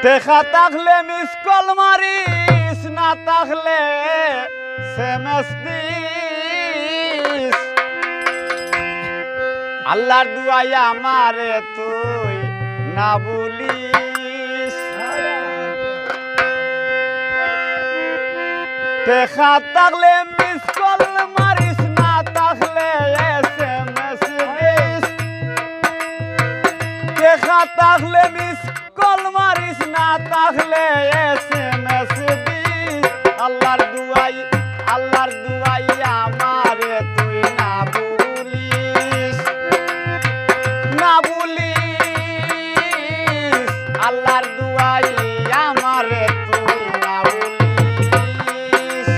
দেখা থাকলে miss call মারিস, না থাকলে SMS দিস। আল্লাহর দুয়াই আমারে তুই না ভুলিস। দেখা থাকলে মিস কল মারিস, না থাকলে SMS দিস। দেখা থাকলে মিস কল মারিস, না থাকলে SMS দিস। আল্লাহর দুয়াই আমারে তুই না ভুলিস, না ভুলিস। আল্লাহর দুয়াই আমারে তুই না ভুলিস।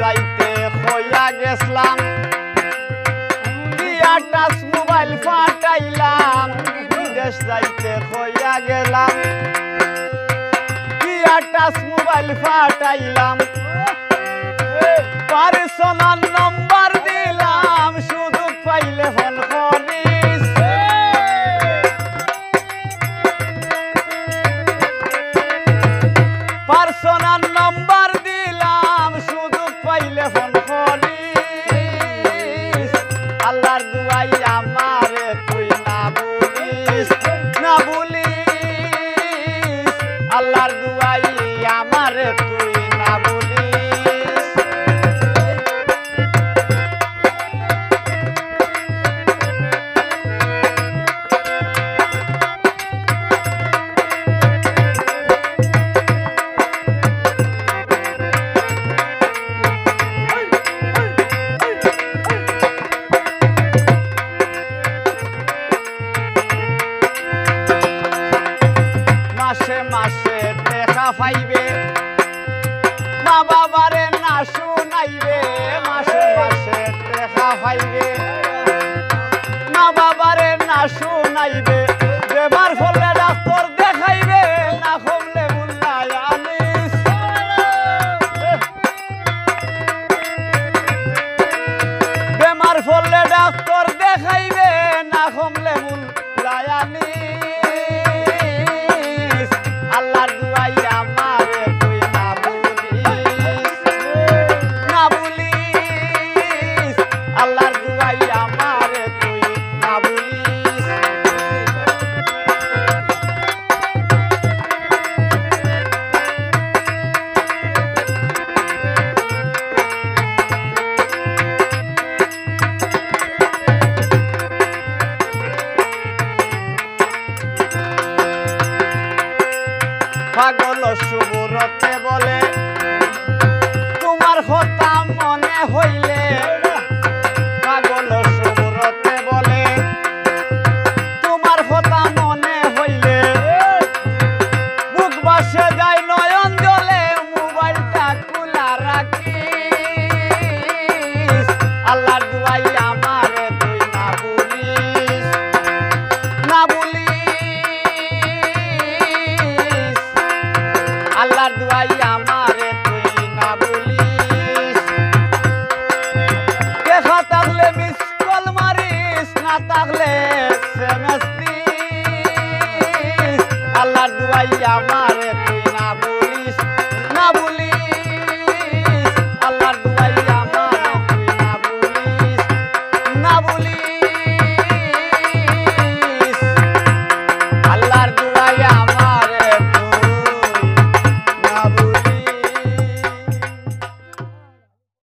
রাইতে হইয়া গেছলাম, দিয়া টাচ মোবাইল ফাটাইলাম। বিদেশ রাইতে হইয়া গেলাম, দিয়া টাচ মোবাইল ফাটাইলাম। পার্সোনাল নম্বর দিলাম, সুযোগ পাইলে ফোন করিস। পার্সোনাল নম্বর দিলাম, সুযোগ পাইলে ফোন করিস। আল্লাহর দুয়াই আমারে তুই না ভুলিস, না ভুলিস। আল্লাহর দুয়াই আমারে তুই না ভুলিস। মাসে মাসে দেখা পাইবে, মা বাবারে না শুনাইবে। মাসে মাসে দেখা পাইবে, মা বাবারে না শুনাইবে। বেমার হলে ডাক্তার দেখাইবে, না কমলে মুল্লাই আনিস। বেমার হলে ডাক্তার দেখাইবে, না কমলে মুল্লাই আনিস। আল্লাহর দুয়াই আমারে তুই না ভুলিস, না ভুলিস। আল্লাহর দুয়াই আমারে তুই না ভুলিস। পাগল সুবরতে বলে তোমার কথা মনে হইলে। পাগল সুবরতে বলে তোমার কথা মনে হইলে। বুক বাসে যায় নয়ন জলে, মোবাইলটা খোলা রাখিস। আল্লাহর দুয়াই আমারে তুই না ভুলিস, না ভুলিস। আল্লাহর দুয়াই আমারে তুই না ভুলিস। দেখা থাকলে মিস কল মারিস, না থাকলে SMS দিস। আল্লাহর দুয়াই আমারে তুই না ভুলিস, না ভুলিস।